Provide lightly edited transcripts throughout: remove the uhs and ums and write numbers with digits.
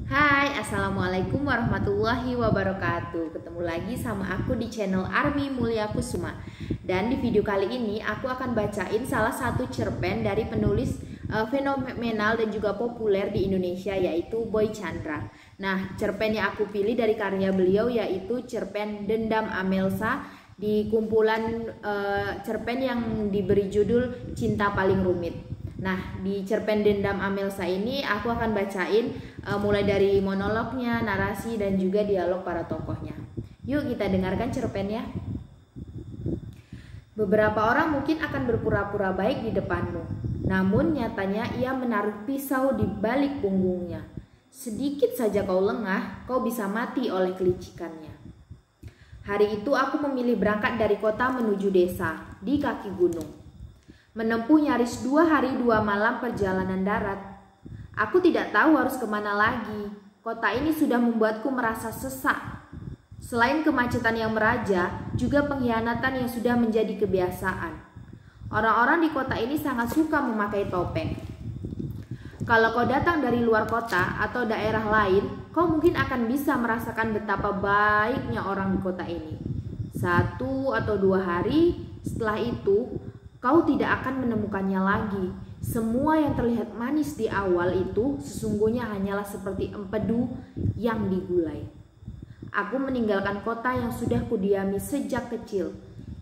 Hai, Assalamualaikum warahmatullahi wabarakatuh. Ketemu lagi sama aku di channel Army Mulya Kusuma. Dan di video kali ini aku akan bacain salah satu cerpen dari penulis fenomenal dan juga populer di Indonesia, yaitu Boy Chandra. Nah, cerpen yang aku pilih dari karya beliau yaitu cerpen Dendam Amelsa di kumpulan cerpen yang diberi judul Cinta Paling Rumit. Nah, di cerpen Dendam Amelsa ini aku akan bacain mulai dari monolognya, narasi, dan juga dialog para tokohnya. Yuk kita dengarkan cerpennya. Beberapa orang mungkin akan berpura-pura baik di depanmu, namun nyatanya ia menaruh pisau di balik punggungnya. Sedikit saja kau lengah, kau bisa mati oleh kelicikannya. Hari itu aku memilih berangkat dari kota menuju desa di kaki gunung. Menempuh nyaris 2 hari 2 malam perjalanan darat. Aku tidak tahu harus kemana lagi. Kota ini sudah membuatku merasa sesak. Selain kemacetan yang meraja, juga pengkhianatan yang sudah menjadi kebiasaan. Orang-orang di kota ini sangat suka memakai topeng. Kalau kau datang dari luar kota atau daerah lain, kau mungkin akan bisa merasakan betapa baiknya orang di kota ini. 1 atau 2 hari setelah itu, kau tidak akan menemukannya lagi. Semua yang terlihat manis di awal itu sesungguhnya hanyalah seperti empedu yang digulai. Aku meninggalkan kota yang sudah kudiami sejak kecil.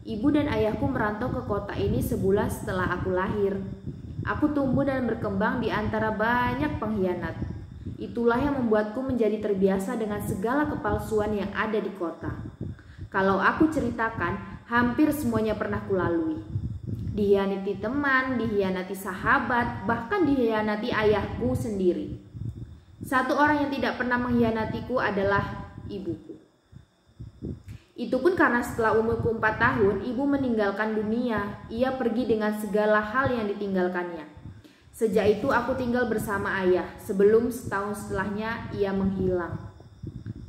Ibu dan ayahku merantau ke kota ini sebulan setelah aku lahir. Aku tumbuh dan berkembang di antara banyak pengkhianat. Itulah yang membuatku menjadi terbiasa dengan segala kepalsuan yang ada di kota. Kalau aku ceritakan, hampir semuanya pernah kulalui. Dikhianati teman, dikhianati sahabat, bahkan dikhianati ayahku sendiri. Satu orang yang tidak pernah mengkhianatiku adalah ibuku. Itu pun karena setelah umurku 4 tahun, ibu meninggalkan dunia. Ia pergi dengan segala hal yang ditinggalkannya. Sejak itu aku tinggal bersama ayah, sebelum setahun setelahnya ia menghilang.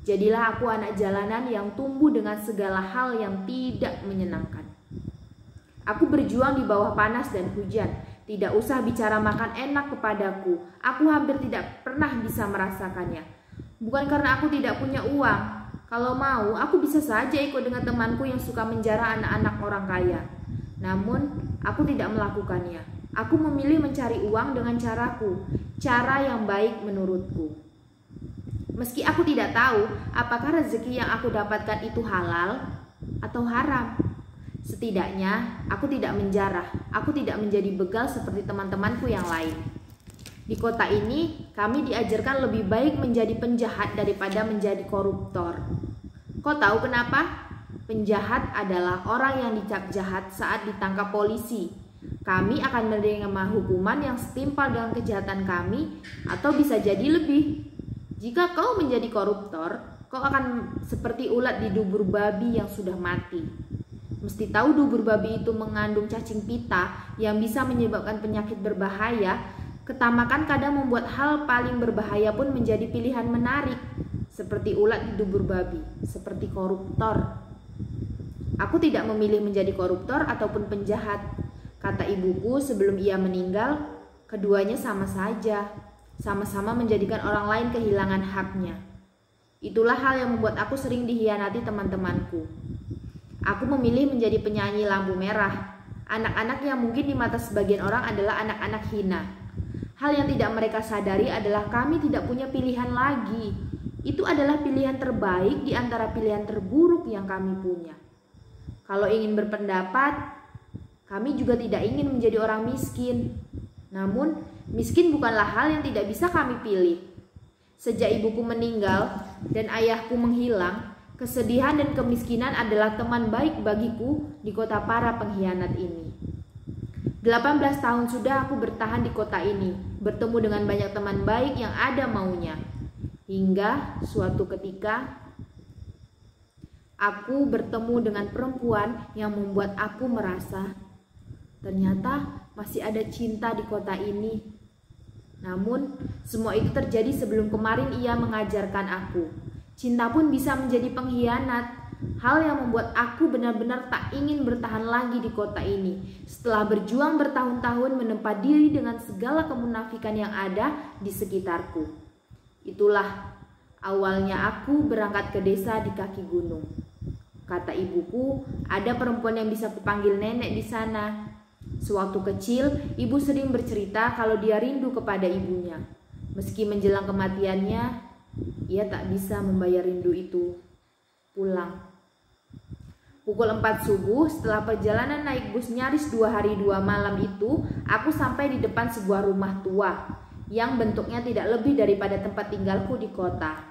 Jadilah aku anak jalanan yang tumbuh dengan segala hal yang tidak menyenangkan. Aku berjuang di bawah panas dan hujan. Tidak usah bicara makan enak kepadaku. Aku hampir tidak pernah bisa merasakannya. Bukan karena aku tidak punya uang. Kalau mau, aku bisa saja ikut dengan temanku yang suka menjara anak-anak orang kaya. Namun, aku tidak melakukannya. Aku memilih mencari uang dengan caraku, cara yang baik menurutku. Meski aku tidak tahu apakah rezeki yang aku dapatkan itu halal atau haram. Setidaknya, aku tidak menjarah, aku tidak menjadi begal seperti teman-temanku yang lain. Di kota ini, kami diajarkan lebih baik menjadi penjahat daripada menjadi koruptor. Kau tahu kenapa? Penjahat adalah orang yang dicap jahat saat ditangkap polisi. Kami akan menerima hukuman yang setimpal dengan kejahatan kami, atau bisa jadi lebih. Jika kau menjadi koruptor, kau akan seperti ulat di dubur babi yang sudah mati. Mesti tahu dubur babi itu mengandung cacing pita yang bisa menyebabkan penyakit berbahaya. Ketamakan kadang membuat hal paling berbahaya pun menjadi pilihan menarik. Seperti ulat di dubur babi, seperti koruptor. Aku tidak memilih menjadi koruptor ataupun penjahat. Kata ibuku sebelum ia meninggal, keduanya sama saja. Sama-sama menjadikan orang lain kehilangan haknya. Itulah hal yang membuat aku sering dikhianati teman-temanku. Aku memilih menjadi penyanyi lampu merah. Anak-anak yang mungkin di mata sebagian orang adalah anak-anak hina. Hal yang tidak mereka sadari adalah kami tidak punya pilihan lagi. Itu adalah pilihan terbaik di antara pilihan terburuk yang kami punya. Kalau ingin berpendapat, kami juga tidak ingin menjadi orang miskin. Namun, miskin bukanlah hal yang tidak bisa kami pilih. Sejak ibuku meninggal dan ayahku menghilang, kesedihan dan kemiskinan adalah teman baik bagiku di kota para pengkhianat ini. 18 tahun sudah aku bertahan di kota ini, bertemu dengan banyak teman baik yang ada maunya. Hingga suatu ketika, aku bertemu dengan perempuan yang membuat aku merasa ternyata masih ada cinta di kota ini. Namun, semua itu terjadi sebelum kemarin ia mengajarkan aku. Cinta pun bisa menjadi pengkhianat. Hal yang membuat aku benar-benar tak ingin bertahan lagi di kota ini. Setelah berjuang bertahun-tahun menempa diri dengan segala kemunafikan yang ada di sekitarku. Itulah awalnya aku berangkat ke desa di kaki gunung. Kata ibuku, ada perempuan yang bisa kupanggil nenek di sana. Sewaktu kecil, ibu sering bercerita kalau dia rindu kepada ibunya. Meski menjelang kematiannya, ia tak bisa membayar rindu itu. Pulang. Pukul 4 subuh, setelah perjalanan naik bus nyaris 2 hari 2 malam itu, aku sampai di depan sebuah rumah tua yang bentuknya tidak lebih daripada tempat tinggalku di kota.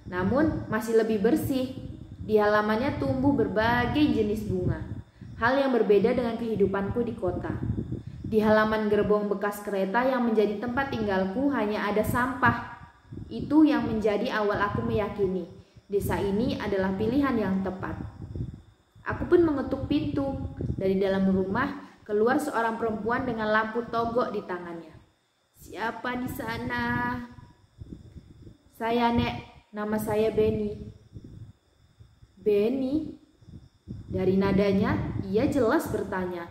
Namun masih lebih bersih. Di halamannya tumbuh berbagai jenis bunga. Hal yang berbeda dengan kehidupanku di kota. Di halaman gerbong bekas kereta yang menjadi tempat tinggalku hanya ada sampah. Itu yang menjadi awal aku meyakini desa ini adalah pilihan yang tepat. Aku pun mengetuk pintu. Dari dalam rumah keluar seorang perempuan dengan lampu togok di tangannya. "Siapa di sana?" "Saya, Nek. Nama saya Beni." "Beni?" Dari nadanya ia jelas bertanya.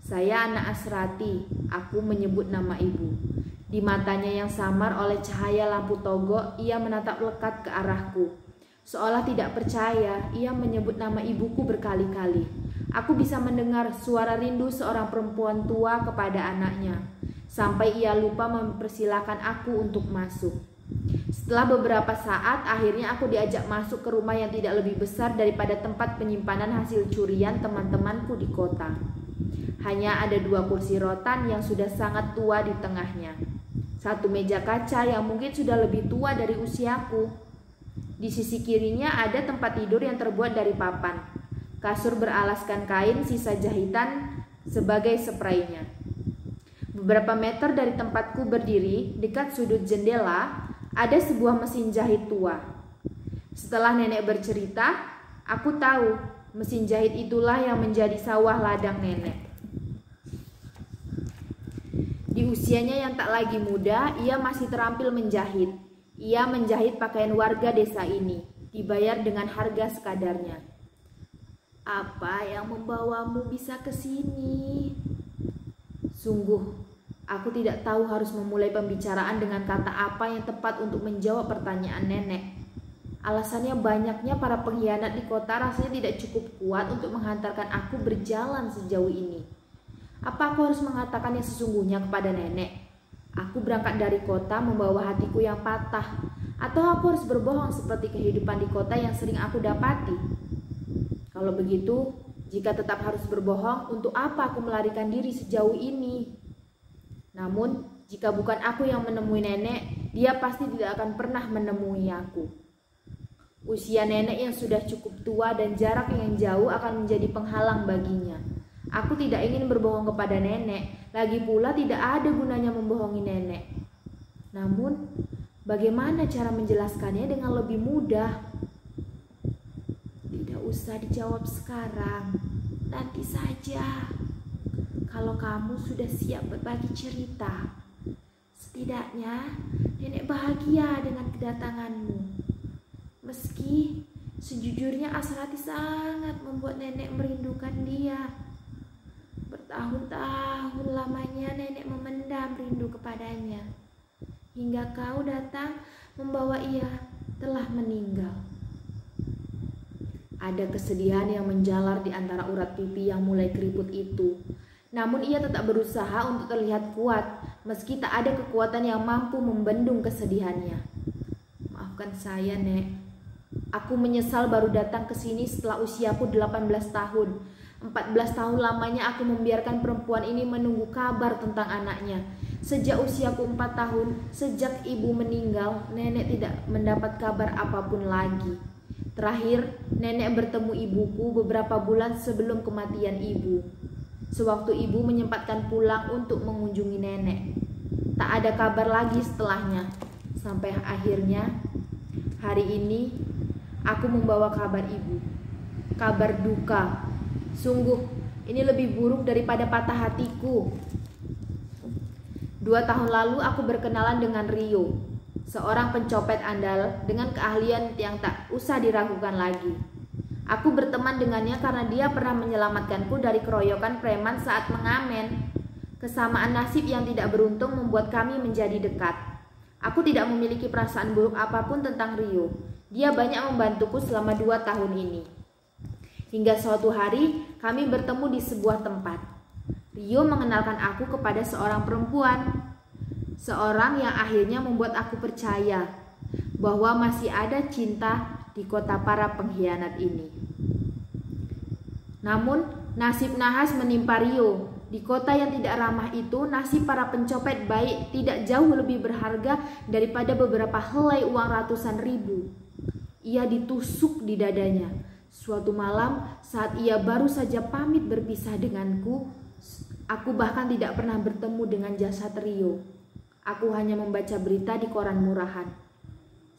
"Saya anak Asrati." Aku menyebut nama ibu. Di matanya yang samar oleh cahaya lampu togok, ia menatap lekat ke arahku. Seolah tidak percaya, ia menyebut nama ibuku berkali-kali. Aku bisa mendengar suara rindu seorang perempuan tua kepada anaknya, sampai ia lupa mempersilahkan aku untuk masuk. Setelah beberapa saat, akhirnya aku diajak masuk ke rumah yang tidak lebih besar daripada tempat penyimpanan hasil curian teman-temanku di kota. Hanya ada 2 kursi rotan yang sudah sangat tua di tengahnya. 1 meja kaca yang mungkin sudah lebih tua dari usiaku. Di sisi kirinya ada tempat tidur yang terbuat dari papan. Kasur beralaskan kain sisa jahitan sebagai spraynya. Beberapa meter dari tempatku berdiri, dekat sudut jendela, ada sebuah mesin jahit tua. Setelah nenek bercerita, aku tahu mesin jahit itulah yang menjadi sawah ladang nenek. Di usianya yang tak lagi muda, ia masih terampil menjahit. Ia menjahit pakaian warga desa ini, dibayar dengan harga sekadarnya. "Apa yang membawamu bisa ke sini?" Sungguh, aku tidak tahu harus memulai pembicaraan dengan kata apa yang tepat untuk menjawab pertanyaan nenek. Alasannya banyaknya para pengkhianat di kota rasanya tidak cukup kuat untuk menghantarkan aku berjalan sejauh ini. Apa aku harus mengatakan yang sesungguhnya kepada nenek? Aku berangkat dari kota membawa hatiku yang patah, atau aku harus berbohong seperti kehidupan di kota yang sering aku dapati? Kalau begitu, jika tetap harus berbohong, untuk apa aku melarikan diri sejauh ini? Namun, jika bukan aku yang menemui nenek, dia pasti tidak akan pernah menemui aku. Usia nenek yang sudah cukup tua dan jarak yang jauh akan menjadi penghalang baginya. Aku tidak ingin berbohong kepada nenek, lagi pula tidak ada gunanya membohongi nenek. Namun, bagaimana cara menjelaskannya dengan lebih mudah? "Tidak usah dijawab sekarang, nanti saja. Kalau kamu sudah siap berbagi cerita, setidaknya nenek bahagia dengan kedatanganmu. Meski sejujurnya Asrati sangat membuat nenek merindukan dia. Bertahun-tahun lamanya nenek memendam rindu kepadanya, hingga kau datang membawa ia telah meninggal." Ada kesedihan yang menjalar di antara urat pipi yang mulai keriput itu. Namun ia tetap berusaha untuk terlihat kuat, meski tak ada kekuatan yang mampu membendung kesedihannya. "Maafkan saya, Nek. Aku menyesal baru datang ke sini setelah usiaku 18 tahun. 14 tahun lamanya aku membiarkan perempuan ini menunggu kabar tentang anaknya. Sejak usiaku 4 tahun, sejak ibu meninggal, nenek tidak mendapat kabar apapun lagi. Terakhir, nenek bertemu ibuku beberapa bulan sebelum kematian ibu. Sewaktu ibu menyempatkan pulang untuk mengunjungi nenek. Tak ada kabar lagi setelahnya. Sampai akhirnya, hari ini, aku membawa kabar ibu. Kabar duka. Sungguh, ini lebih buruk daripada patah hatiku. 2 tahun lalu aku berkenalan dengan Rio, seorang pencopet andal dengan keahlian yang tak usah diragukan lagi. Aku berteman dengannya karena dia pernah menyelamatkanku dari keroyokan preman saat mengamen. Kesamaan nasib yang tidak beruntung membuat kami menjadi dekat. Aku tidak memiliki perasaan buruk apapun tentang Rio. Dia banyak membantuku selama 2 tahun ini. Hingga suatu hari kami bertemu di sebuah tempat. Rio mengenalkan aku kepada seorang perempuan. Seorang yang akhirnya membuat aku percaya bahwa masih ada cinta di kota para pengkhianat ini. Namun nasib nahas menimpa Rio. Di kota yang tidak ramah itu, nasib para pencopet baik tidak jauh lebih berharga daripada beberapa helai uang ratusan ribu. Ia ditusuk di dadanya. Suatu malam saat ia baru saja pamit berpisah denganku, aku bahkan tidak pernah bertemu dengan jasad Rio. Aku hanya membaca berita di koran murahan.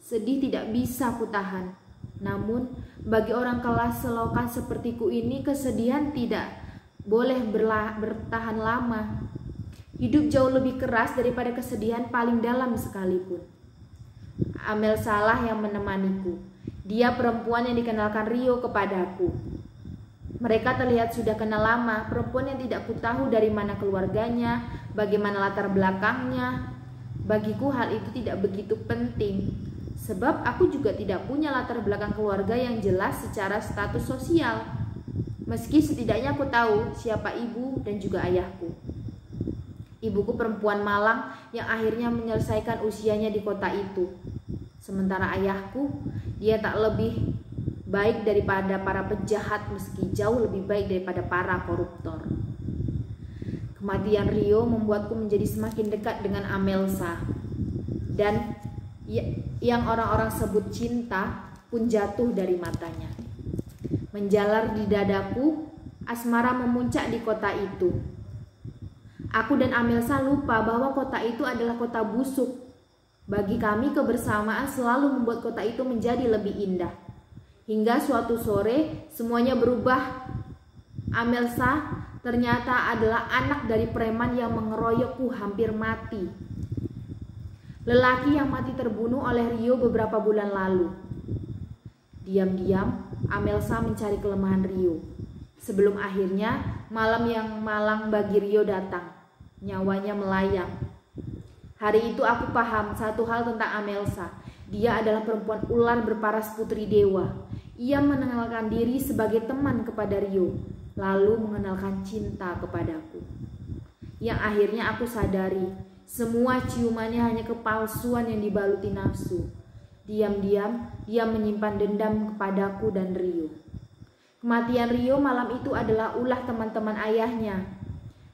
Sedih tidak bisa kutahan. Namun bagi orang kelas selokan sepertiku ini, kesedihan tidak boleh bertahan lama. Hidup jauh lebih keras daripada kesedihan paling dalam sekalipun. Amel Salah yang menemaniku. Dia perempuan yang dikenalkan Rio kepadaku. Mereka terlihat sudah kenal lama. Perempuan yang tidak kutahu dari mana keluarganya, bagaimana latar belakangnya. Bagiku hal itu tidak begitu penting, sebab aku juga tidak punya latar belakang keluarga yang jelas secara status sosial. Meski setidaknya aku tahu siapa ibu dan juga ayahku. Ibuku perempuan malang yang akhirnya menyelesaikan usianya di kota itu. Sementara ayahku, dia tak lebih baik daripada para penjahat, meski jauh lebih baik daripada para koruptor. Kematian Rio membuatku menjadi semakin dekat dengan Amelsa. Dan yang orang-orang sebut cinta pun jatuh dari matanya. Menjalar di dadaku, asmara memuncak di kota itu. Aku dan Amelsa lupa bahwa kota itu adalah kota busuk. Bagi kami, kebersamaan selalu membuat kota itu menjadi lebih indah. Hingga suatu sore, semuanya berubah. Amelsa ternyata adalah anak dari preman yang mengeroyokku hampir mati. Lelaki yang mati terbunuh oleh Rio beberapa bulan lalu. Diam-diam, Amelsa mencari kelemahan Rio. Sebelum akhirnya malam yang malang bagi Rio datang. Nyawanya melayang. Hari itu aku paham satu hal tentang Amelsa. Dia adalah perempuan ular berparas putri dewa. Ia mengenalkan diri sebagai teman kepada Rio, lalu mengenalkan cinta kepadaku. Yang akhirnya aku sadari, semua ciumannya hanya kepalsuan yang dibaluti nafsu. Diam-diam dia menyimpan dendam kepadaku dan Rio. Kematian Rio malam itu adalah ulah teman-teman ayahnya.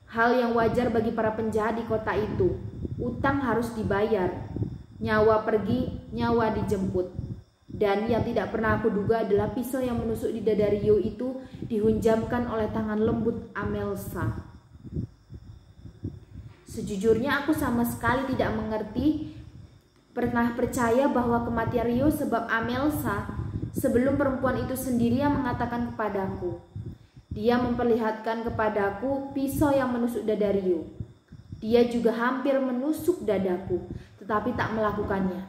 Hal yang wajar bagi para penjahat di kota itu. Utang harus dibayar. Nyawa pergi, nyawa dijemput. Dan yang tidak pernah aku duga adalah pisau yang menusuk di dada Rio itu dihunjamkan oleh tangan lembut Amelsa. Sejujurnya aku sama sekali tidak mengerti, pernah percaya bahwa kematian Rio sebab Amelsa, sebelum perempuan itu sendiri yang mengatakan kepadaku. Dia memperlihatkan kepadaku pisau yang menusuk dada Rio. Dia juga hampir menusuk dadaku, tetapi tak melakukannya.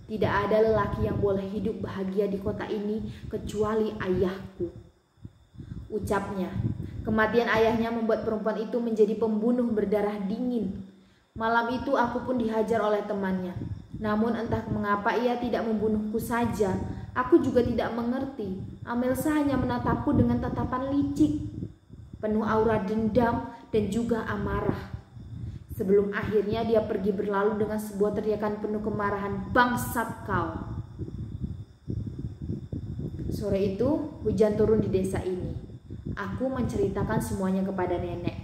Tidak ada lelaki yang boleh hidup bahagia di kota ini kecuali ayahku. Ucapnya. Kematian ayahnya membuat perempuan itu menjadi pembunuh berdarah dingin. Malam itu aku pun dihajar oleh temannya. Namun entah mengapa ia tidak membunuhku saja. Aku juga tidak mengerti. Amelsa hanya menatapku dengan tatapan licik, penuh aura dendam dan juga amarah. Sebelum akhirnya dia pergi berlalu dengan sebuah teriakan penuh kemarahan, "Bangsat kau!" Sore itu hujan turun di desa ini. Aku menceritakan semuanya kepada nenek.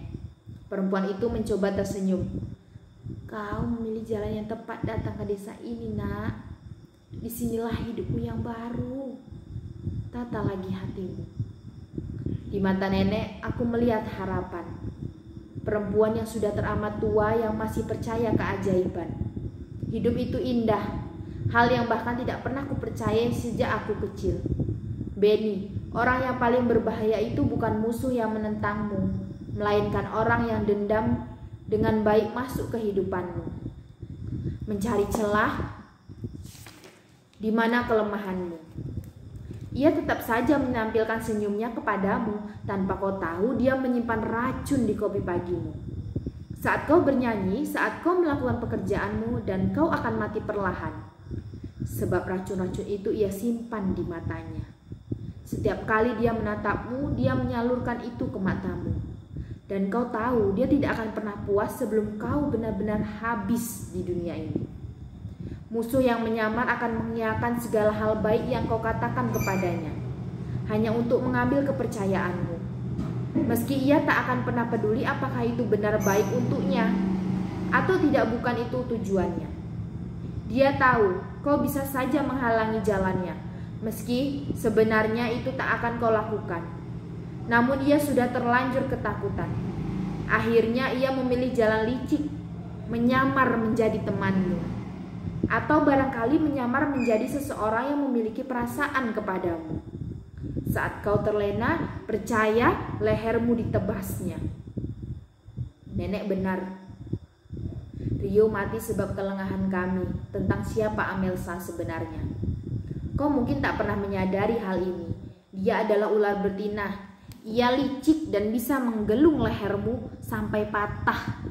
Perempuan itu mencoba tersenyum. "Kau memilih jalan yang tepat datang ke desa ini, nak. Disinilah hidupmu yang baru. Tata lagi hatimu." Di mata nenek, aku melihat harapan. Perempuan yang sudah teramat tua yang masih percaya keajaiban. Hidup itu indah, hal yang bahkan tidak pernah kupercayai sejak aku kecil. Benny, orang yang paling berbahaya itu bukan musuh yang menentangmu, melainkan orang yang dendam dengan baik masuk ke hidupanmu, mencari celah di mana kelemahanmu. Ia tetap saja menampilkan senyumnya kepadamu tanpa kau tahu dia menyimpan racun di kopi pagimu. Saat kau bernyanyi, saat kau melakukan pekerjaanmu, dan kau akan mati perlahan. Sebab racun-racun itu ia simpan di matanya. Setiap kali dia menatapmu, dia menyalurkan itu ke matamu. Dan kau tahu dia tidak akan pernah puas sebelum kau benar-benar habis di dunia ini. Musuh yang menyamar akan mengiyakan segala hal baik yang kau katakan kepadanya, hanya untuk mengambil kepercayaanmu. Meski ia tak akan pernah peduli apakah itu benar baik untuknya atau tidak, bukan itu tujuannya. Dia tahu kau bisa saja menghalangi jalannya, meski sebenarnya itu tak akan kau lakukan. Namun ia sudah terlanjur ketakutan. Akhirnya ia memilih jalan licik, menyamar menjadi temanmu. Atau barangkali menyamar menjadi seseorang yang memiliki perasaan kepadamu. Saat kau terlena, percaya lehermu ditebasnya. Nenek benar. Rio mati sebab kelengahan kami tentang siapa Amelsa sebenarnya. Kau mungkin tak pernah menyadari hal ini. Dia adalah ular betina. Ia licik dan bisa menggelung lehermu sampai patah.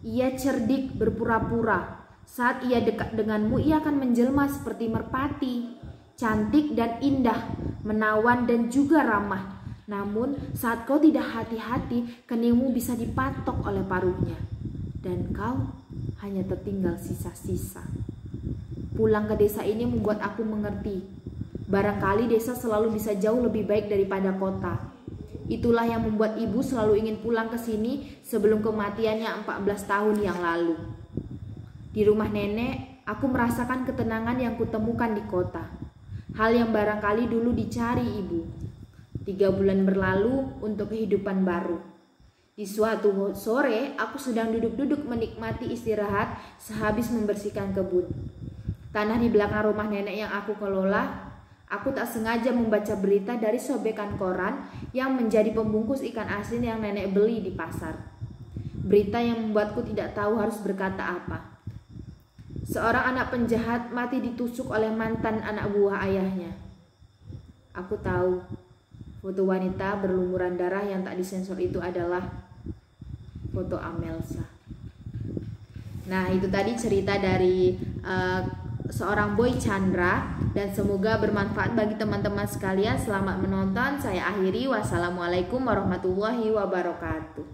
Ia cerdik berpura-pura. Saat ia dekat denganmu, ia akan menjelma seperti merpati, cantik dan indah, menawan dan juga ramah. Namun saat kau tidak hati-hati, keningmu bisa dipatok oleh paruhnya, dan kau hanya tertinggal sisa-sisa. Pulang ke desa ini membuat aku mengerti. Barangkali desa selalu bisa jauh lebih baik daripada kota. Itulah yang membuat ibu selalu ingin pulang ke sini sebelum kematiannya 14 tahun yang lalu. Di rumah nenek, aku merasakan ketenangan yang kutemukan di kota. Hal yang barangkali dulu dicari ibu. 3 bulan berlalu untuk kehidupan baru. Di suatu sore, aku sedang duduk-duduk menikmati istirahat sehabis membersihkan kebun. Tanah di belakang rumah nenek yang aku kelola, aku tak sengaja membaca berita dari sobekan koran yang menjadi pembungkus ikan asin yang nenek beli di pasar. Berita yang membuatku tidak tahu harus berkata apa. Seorang anak penjahat mati ditusuk oleh mantan anak buah ayahnya. Aku tahu foto wanita berlumuran darah yang tak disensor itu adalah foto Amelsa. Nah, itu tadi cerita dari seorang Boy Chandra, dan semoga bermanfaat bagi teman-teman sekalian. Selamat menonton. Saya akhiri. Wassalamualaikum warahmatullahi wabarakatuh.